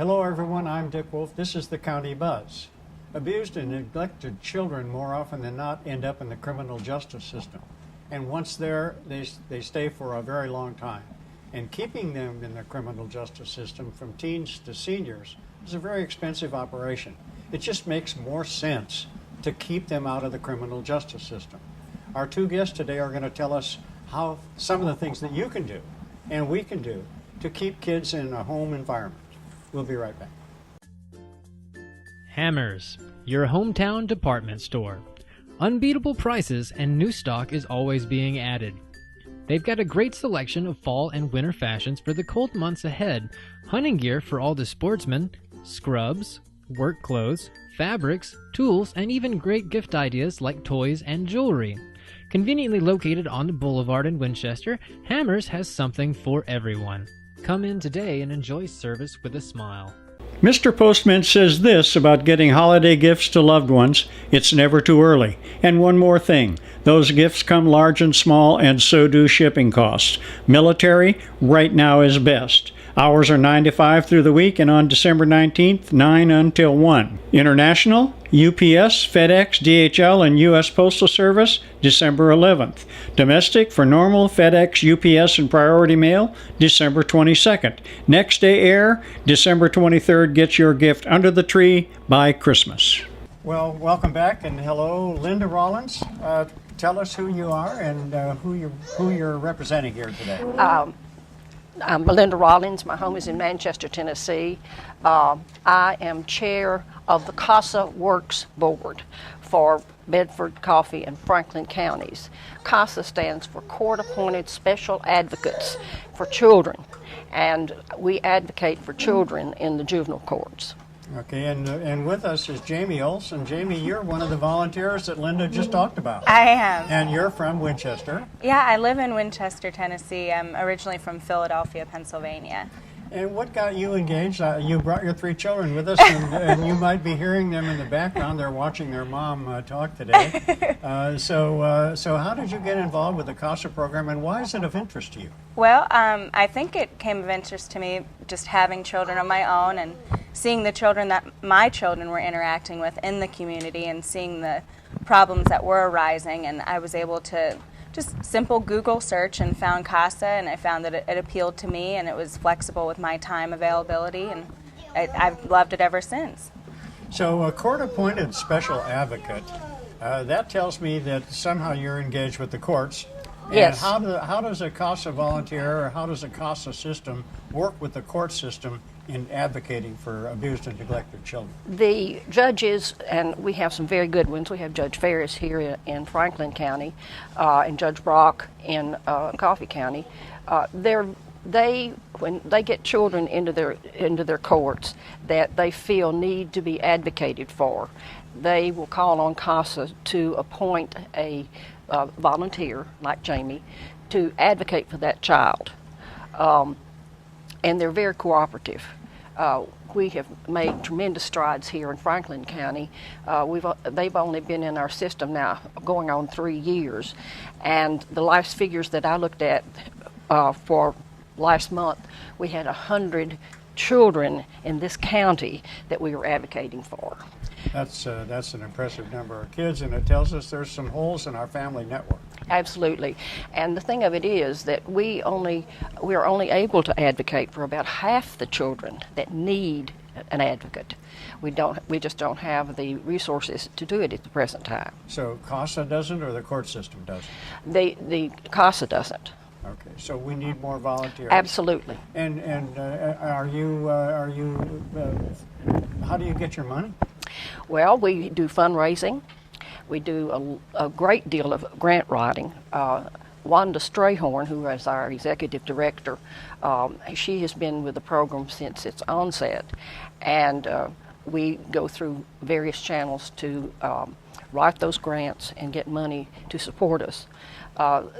Hello everyone, I'm Dick Wolf. This is the County Buzz. Abused and neglected children more often than not end up in the criminal justice system. And once there, they stay for a very long time. And keeping them in the criminal justice system from teens to seniors is a very expensive operation. It just makes more sense to keep them out of the criminal justice system. Our two guests today are going to tell us how some of the things that you can do and we can do to keep kids in a home environment. We'll be right back. Hammers, your hometown department store. Unbeatable prices and new stock is always being added. They've got a great selection of fall and winter fashions for the cold months ahead, hunting gear for all the sportsmen, scrubs, work clothes, fabrics, tools, and even great gift ideas like toys and jewelry. Conveniently located on the boulevard in Winchester, Hammers has something for everyone. Come in today and enjoy service with a smile. Mr. Postman says this about getting holiday gifts to loved ones: it's never too early. And one more thing, those gifts come large and small, and so do shipping costs. Military, right now is best. Hours are 9 to 5 through the week, and on December 19th, 9 until 1. International, UPS, FedEx, DHL, and U.S. Postal Service, December 11th. Domestic, for normal, FedEx, UPS, and Priority Mail, December 22nd. Next day air, December 23rd. Get your gift under the tree by Christmas. Well, welcome back, and hello, Linda Rollins. Tell us who you are and who you're representing here today. I'm Melinda Rollins. My home is in Manchester, Tennessee. I am chair of the CASA Works board for Bedford, Coffee, and Franklin counties. CASA stands for Court Appointed Special Advocates for Children, and we advocate for children in the juvenile courts. Okay, and with us is Jamie Olsen. Jamie, you're one of the volunteers that Linda just talked about. I am. And you're from Winchester. Yeah, I live in Winchester, Tennessee. I'm originally from Philadelphia, Pennsylvania. And what got you engaged? You brought your 3 children with us, and you might be hearing them in the background. They're watching their mom talk today. So how did you get involved with the CASA program, and why is it of interest to you? Well, I think it came of interest to me just having children of my own and seeing the children that my children were interacting with in the community and seeing the problems that were arising. And I was able to just simple Google search and found CASA, and I found that it appealed to me and it was flexible with my time availability, and I've loved it ever since. So a court-appointed special advocate, that tells me that somehow you're engaged with the courts. Yes. And how does a CASA volunteer, or how does a CASA system work with the court system in advocating for abused and neglected children? The judges, and we have some very good ones. We have Judge Ferris here in Franklin County, and Judge Brock in Coffee County. When they get children into their courts that they feel need to be advocated for, they will call on CASA to appoint a volunteer like Jamie to advocate for that child. And they're very cooperative. We have made tremendous strides here in Franklin County. They've only been in our system now going on 3 years, and the last figures that I looked at for last month, we had 100 children in this county that we were advocating for. That's an impressive number of kids, and it tells us there's some holes in our family network. Absolutely. And the thing of it is that we are only able to advocate for about half the children that need an advocate. We just don't have the resources to do it at the present time. So CASA doesn't, or the court system doesn't? The CASA doesn't. Okay, so we need more volunteers. Absolutely. And how do you get your money? Well, we do fundraising. We do a great deal of grant writing. Wanda Strayhorn, who is our executive director, she has been with the program since its onset, and we go through various channels to write those grants and get money to support us.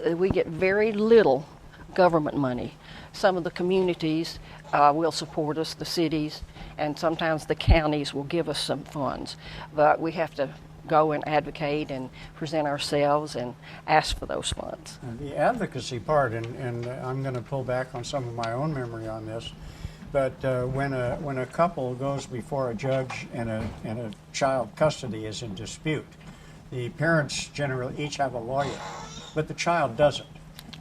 We get very little government money. Some of the communities will support us, the cities, and sometimes the counties will give us some funds, but we have to go and advocate and present ourselves and ask for those funds. The advocacy part, and I'm going to pull back on some of my own memory on this, but when a couple goes before a judge and a child custody is in dispute, the parents generally each have a lawyer, but the child doesn't.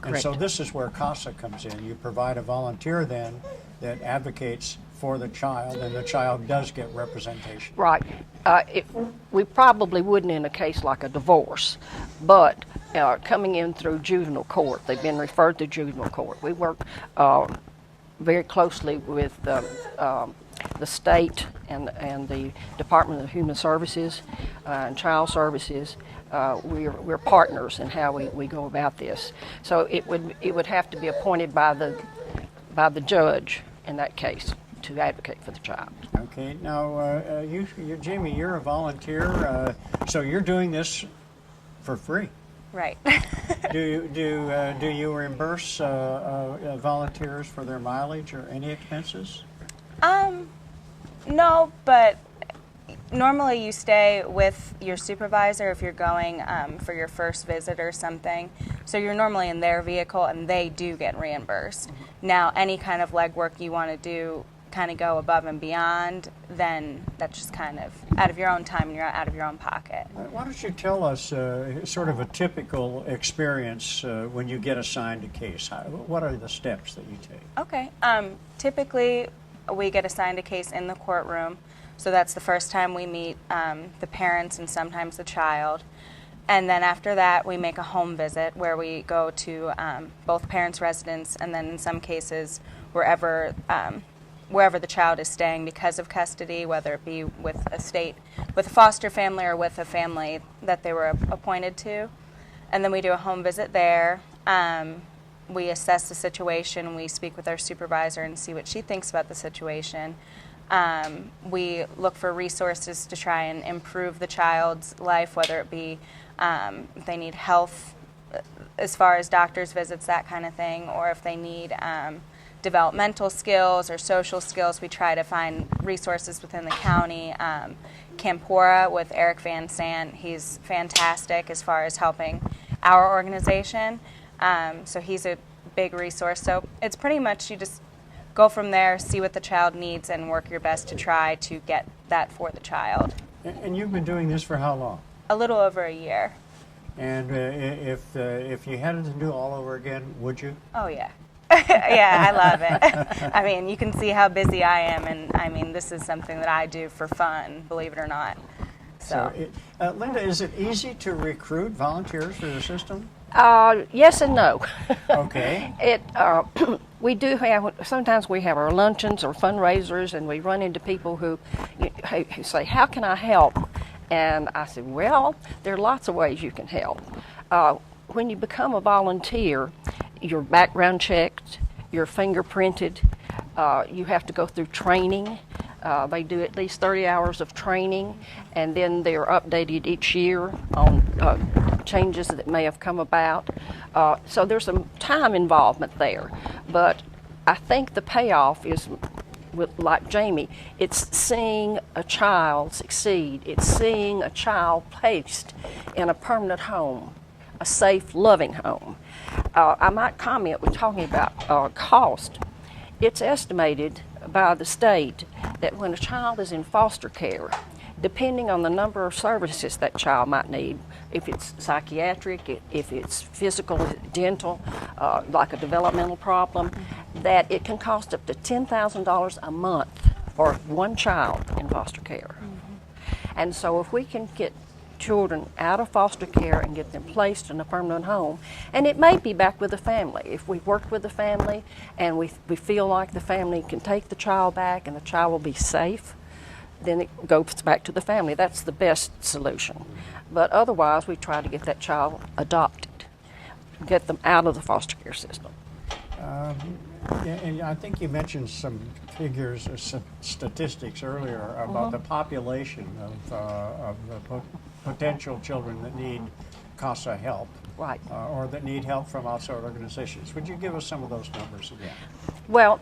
And so Correct. this is where CASA comes in. You provide a volunteer then that advocates for the child, and the child does get representation. Right. We probably wouldn't in a case like a divorce, but coming in through juvenile court, they've been referred to juvenile court. We work very closely with the state and the Department of Human Services and Child Services. We're partners in how we go about this. So it would have to be appointed by the judge in that case to advocate for the child. Okay. Now, Jamie, you're a volunteer, so you're doing this for free. Right. Do you reimburse volunteers for their mileage or any expenses? No, but normally you stay with your supervisor if you're going for your first visit or something. So you're normally in their vehicle and they do get reimbursed. Now, any kind of legwork you want to do, kind of go above and beyond, then that's just kind of out of your own time and you're out of your own pocket. Why don't you tell us sort of a typical experience when you get assigned a case? What are the steps that you take? Okay. Typically, we get assigned a case in the courtroom. So that's the first time we meet the parents and sometimes the child. And then after that, we make a home visit where we go to both parents' residence and then in some cases wherever the child is staying because of custody, whether it be with a foster family or with a family that they were appointed to. And then we do a home visit there. We assess the situation. We speak with our supervisor and see what she thinks about the situation. We look for resources to try and improve the child's life, whether it be if they need health as far as doctor's visits, that kind of thing, or if they need developmental skills or social skills. We try to find resources within the county. Campora with Eric Van Sant, he's fantastic as far as helping our organization. So he's a big resource. So it's pretty much you just go from there, see what the child needs, and work your best to try to get that for the child. And you've been doing this for how long? A little over a year. And if you had it to do all over again, would you? Oh, yeah. Yeah, I love it. I mean, you can see how busy I am, and I mean, this is something that I do for fun, believe it or not. So Linda, is it easy to recruit volunteers for the system? Yes and no. Okay. We do have, sometimes we have our luncheons or fundraisers, and we run into people who say, how can I help? And I said, well, there are lots of ways you can help. When you become a volunteer, you're background checked, you're fingerprinted, you have to go through training. They do at least 30 hours of training, and then they're updated each year on changes that may have come about. So there's some time involvement there, but I think the payoff is, like Jamie, it's seeing a child succeed. It's seeing a child placed in a permanent home, a safe, loving home. I might comment, we're talking about cost. It's estimated by the state that when a child is in foster care, depending on the number of services that child might need, if it's psychiatric, if it's physical, dental, like a developmental problem, that it can cost up to $10,000 a month for one child in foster care. Mm-hmm. And so if we can get children out of foster care and get them placed in a permanent home, and it may be back with the family. If we've worked with the family and we feel like the family can take the child back and the child will be safe, then it goes back to the family. That's the best solution. But otherwise, we try to get that child adopted, get them out of the foster care system. And I think you mentioned some figures, some statistics earlier about the population of the potential children that need CASA help, Right. Or that need help from outside organizations. Would you give us some of those numbers again? Well,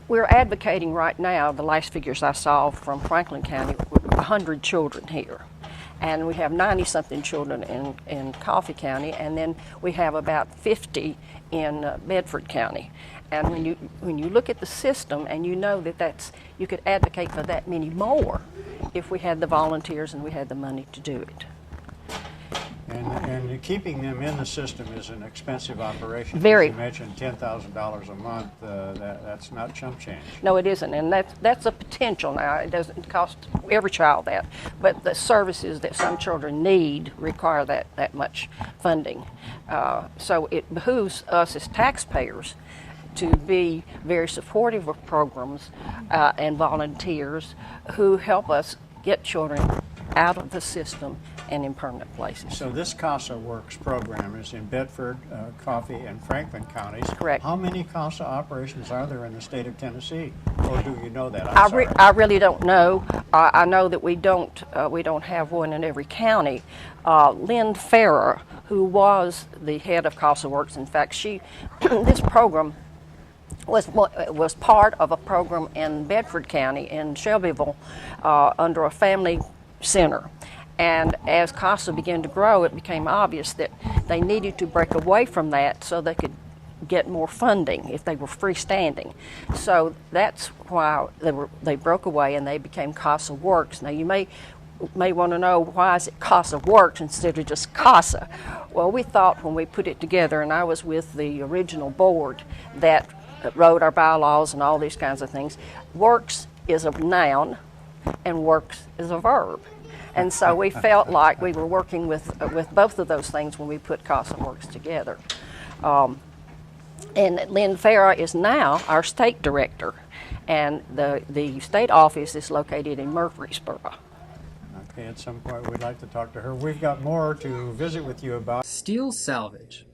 we're advocating right now, the last figures I saw from Franklin County, 100 children here. and we have 90-something children in Coffee County, and then we have about 50 in Bedford County. And when you look at the system, and you know that you could advocate for that many more if we had the volunteers and we had the money to do it. And keeping them in the system is an expensive operation. Very. As you mentioned $10,000 a month. That's not chump change. No, it isn't, and that's a potential now. It doesn't cost every child that, but the services that some children need require that much funding. So it behooves us as taxpayers to be very supportive of programs and volunteers who help us get children out of the system and in permanent places. So this CASA Works program is in Bedford, Coffee, and Franklin counties. Correct. How many CASA operations are there in the state of Tennessee? Or do you know that? I really don't know. I know that we don't have one in every county. Lynn Farrer, who was the head of CASA Works, in fact, this program was part of a program in Bedford County in Shelbyville under a family center. And as CASA began to grow, it became obvious that they needed to break away from that so they could get more funding if they were freestanding. So that's why they broke away and they became CASA Works. Now you may want to know, why is it CASA Works instead of just CASA? Well, we thought when we put it together, and I was with the original board that wrote our bylaws and all these kinds of things, works is a noun and works is a verb. And so we felt like we were working with both of those things when we put CASA Works together. And Lynn Farah is now our state director, and the state office is located in Murfreesboro. Okay, at some point we'd like to talk to her. We've got more to visit with you about. Steel salvage.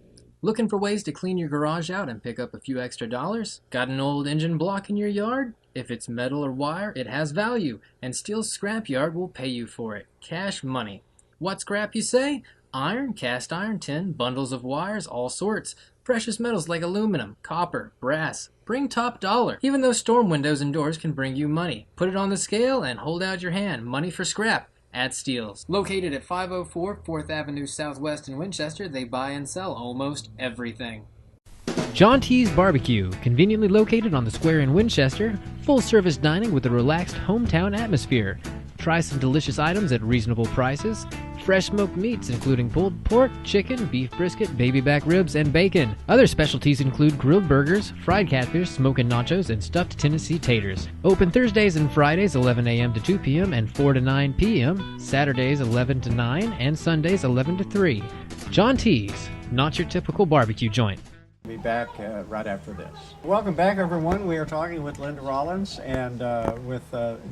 Looking for ways to clean your garage out and pick up a few extra dollars? Got an old engine block in your yard? If it's metal or wire, it has value, and Steel's Scrapyard will pay you for it. Cash money. What scrap, you say? Iron, cast iron, tin, bundles of wires, all sorts. Precious metals like aluminum, copper, brass. Bring top dollar. Even those storm windows and doors can bring you money. Put it on the scale and hold out your hand. Money for scrap. At Steels. Located at 504 4th Avenue Southwest in Winchester, they buy and sell almost everything. John T's Barbecue, conveniently located on the square in Winchester, full-service dining with a relaxed hometown atmosphere. Try some delicious items at reasonable prices. Fresh smoked meats including pulled pork, chicken, beef brisket, baby back ribs, and bacon. Other specialties include grilled burgers, fried catfish, smoking nachos, and stuffed Tennessee taters. Open Thursdays and Fridays 11 a.m. to 2 p.m. and 4 to 9 p.m. Saturdays 11 to 9 and Sundays 11 to 3. John T's, not your typical barbecue joint. Be back right after this. Welcome back, everyone. We are talking with Linda Rollins and with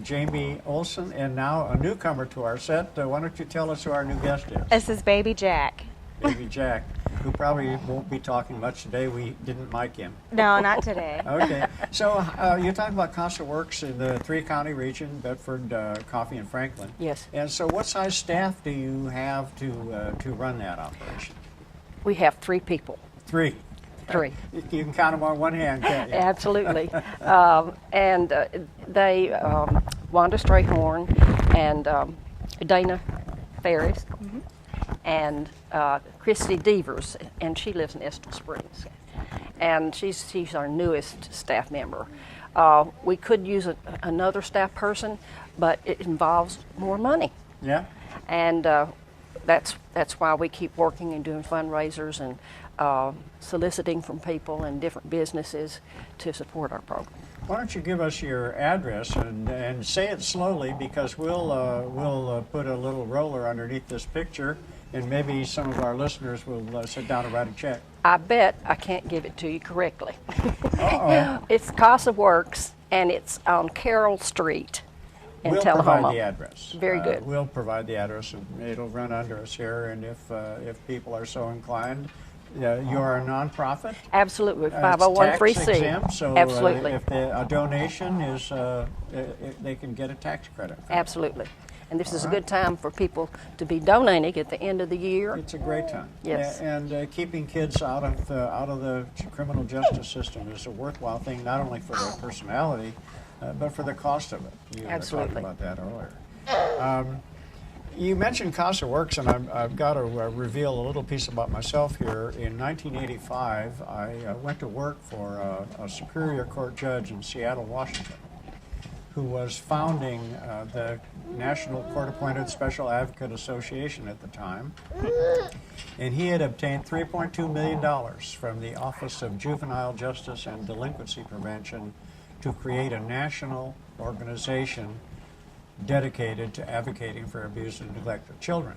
Jamie Olsen, and now a newcomer to our set. Why don't you tell us who our new guest is? This is Baby Jack. Baby Jack, who probably won't be talking much today. We didn't mic him. No, not today. Okay. So you're talking about CASA Works in the three-county region, Bedford, Coffee, and Franklin. Yes. And so what size staff do you have to run that operation? We have 3 people. 3. 3. You can count them on one hand, can't you? Absolutely. And they, Wanda Strayhorn and Dana Ferris and Christy Devers, and she lives in Estill Springs. And she's our newest staff member. We could use another staff person, but it involves more money. Yeah. And that's why we keep working and doing fundraisers and soliciting from people and different businesses to support our program. Why don't you give us your address and say it slowly, because we'll put a little roller underneath this picture, and maybe some of our listeners will sit down and write a check. I bet I can't give it to you correctly. Uh-oh. It's CASA Works, and it's on Carroll Street in We'll Tullahoma. provide the address. Very good. We'll provide the address, and it'll run under us here, and if people are so inclined, you're a nonprofit. Absolutely, It's 501(c)(3). tax exempt, so Absolutely. if a donation is, they can get a tax credit. Absolutely. And this is a good time for people to be donating at the end of the year. It's a great time. Yes. And keeping kids out of the criminal justice system is a worthwhile thing, not only for their personality, but for the cost of it. You Absolutely. talked about that earlier. You mentioned CASA Works, and I've got to reveal a little piece about myself here. In 1985, I went to work for a Superior Court judge in Seattle, Washington, who was founding the National Court-Appointed Special Advocate Association at the time. And he had obtained $3.2 million from the Office of Juvenile Justice and Delinquency Prevention to create a national organization dedicated to advocating for abused and neglected children.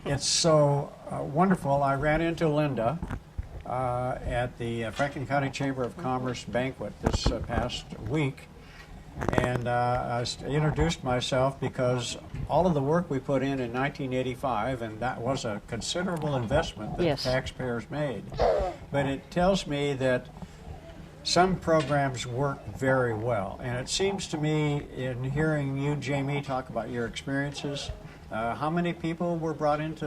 It's so wonderful. I ran into Linda at the Franklin County Chamber of Commerce banquet this past week, and I introduced myself because all of the work we put in 1985, and that was a considerable investment that Yes. taxpayers made, but it tells me that some programs work very well, and it seems to me, in hearing you, Jamie, talk about your experiences, how many people were brought into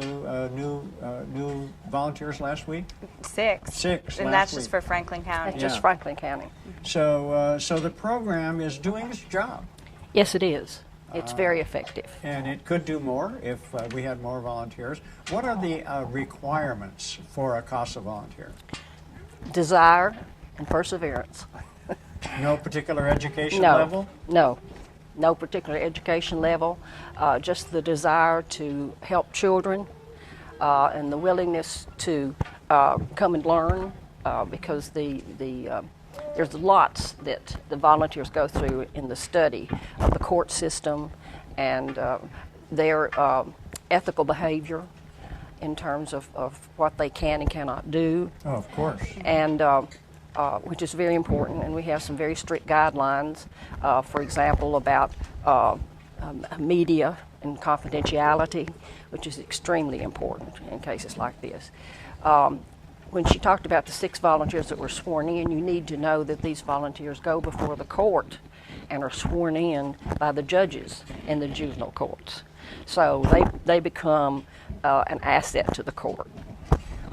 new volunteers last week? 6. 6 And last that's week. just for Franklin County. That's just Yeah. Franklin County. So the program is doing its job, Yes, it is. It's very effective. and it could do more if we had more volunteers. What are the requirements for a CASA volunteer? Desire and perseverance. No particular education No, level? no particular education level. Just the desire to help children and the willingness to come and learn because there's lots that the volunteers go through in the study of the court system and their ethical behavior in terms of what they can and cannot do. Oh, of course. And which is very important, and we have some very strict guidelines, for example, about media and confidentiality, which is extremely important in cases like this. When she talked about the 6 volunteers that were sworn in, you need to know that these volunteers go before the court and are sworn in by the judges in the juvenile courts. So they become an asset to the court.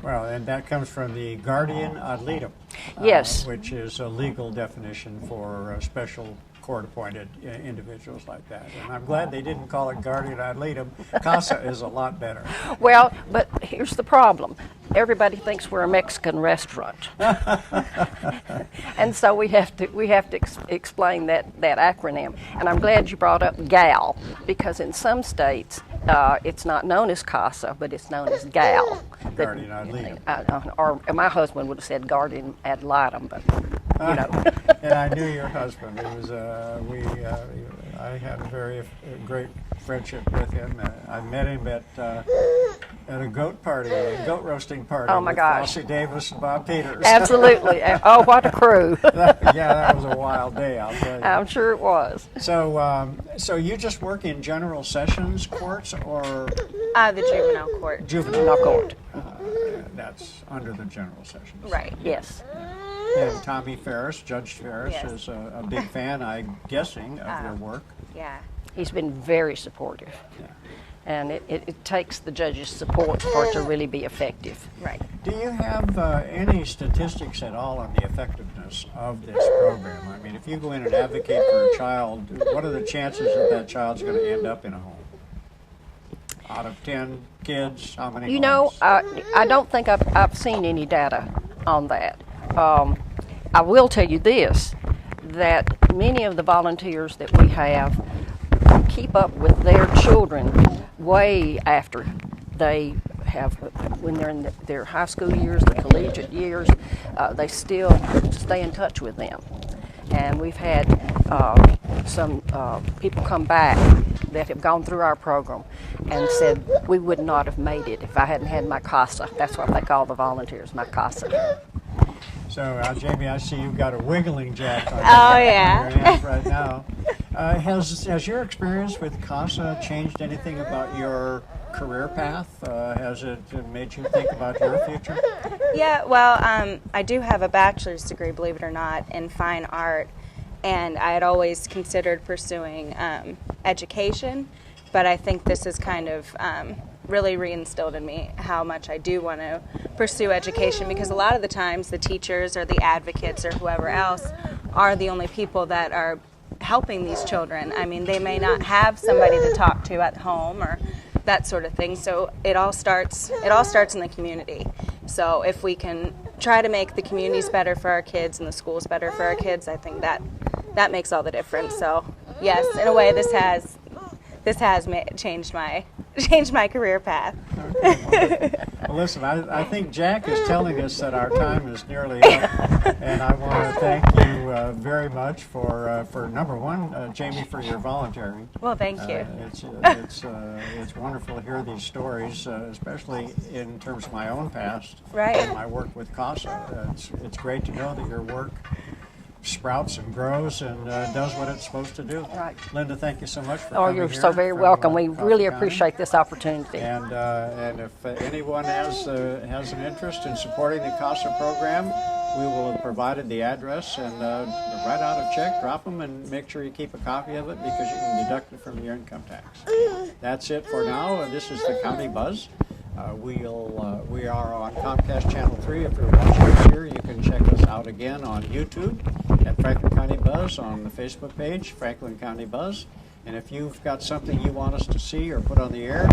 Well, and that comes from the guardian ad litem, Yes. which is a legal definition for special court-appointed individuals like that. And I'm glad they didn't call it guardian ad litem. CASA is a lot better. Well, but here's the problem. Everybody thinks we're a Mexican restaurant. And so we have to explain that acronym. And I'm glad you brought up GAL, because in some states it's not known as CASA, but it's known as GAL. Guardian ad litem. Or my husband would have said guardian ad litem, but you know. And I knew your husband. It was I had a very great friendship with him. I met him at a goat roasting party. Oh, my with gosh. Flossie Davis and Bob Peters. Absolutely. Oh, what a crew. Yeah, that was a wild day, I'll tell you. I'm sure it was. So you just work in general sessions courts or The juvenile court. juvenile court? That's under the general sessions. Right. Yes. And Tommy Ferris, Judge Ferris, Yes. is a big fan, I'm guessing, of your work. Yeah. He's been very supportive. Yeah. And it takes the judge's support for it to really be effective. Right. Do you have any statistics at all on the effectiveness of this program? I mean, if you go in and advocate for a child, what are the chances that child's going to end up in a home? Out of 10 kids, how many You know, homes? I don't think I've seen any data on that. I will tell you this, that many of the volunteers that we have keep up with their children way after they have, when they're in their high school years, their collegiate years, they still stay in touch with them. And we've had some people come back that have gone through our program and said, we would not have made it if I hadn't had my CASA. That's what they call the volunteers, my CASA. So, Jamie, I see you've got a wiggling jack on Oh, your yeah. hands right now. Has your experience with CASA changed anything about your career path? Has it made you think about your future? Yeah, well, I do have a bachelor's degree, believe it or not, in fine art, and I had always considered pursuing education, but I think this has kind of really reinstilled in me how much I do want to pursue education, because a lot of the times the teachers or the advocates or whoever else are the only people that are helping these children. I mean, they may not have somebody to talk to at home or that sort of thing. So it all starts in the community. So if we can try to make the communities better for our kids and the schools better for our kids, I think that makes all the difference. So yes, in a way, this has changed my career path. Okay, well, listen, I think Jack is telling us that our time is nearly up, and I want to thank you very much for number one, Jamie, for your volunteering. Well, thank you. It's wonderful to hear these stories, especially in terms of my own past Right. and my work with CASA. It's great to know that your work sprouts and grows and does what it's supposed to do. Right. Linda, thank you so much for Oh, coming you're here so very from, welcome. We Coffee really County. appreciate this opportunity. And if anyone has an interest in supporting the CASA program, we will have provided the address, and write out a check, drop them, and make sure you keep a copy of it because you can deduct it from your income tax. That's it for now. This is the County Buzz. We are on Comcast Channel 3. If you're watching us here, you can check us out again on YouTube at Franklin County Buzz, on the Facebook page, Franklin County Buzz. And if you've got something you want us to see or put on the air,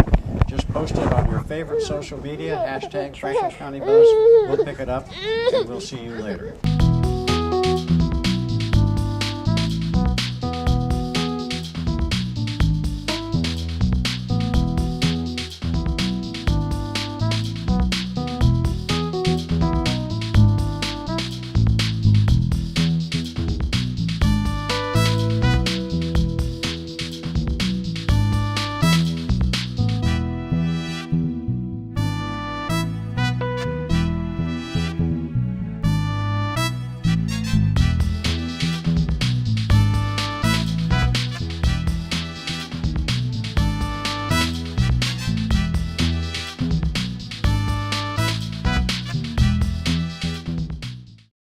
just post it on your favorite social media, hashtag Franklin County Buzz. We'll pick it up, and we'll see you later.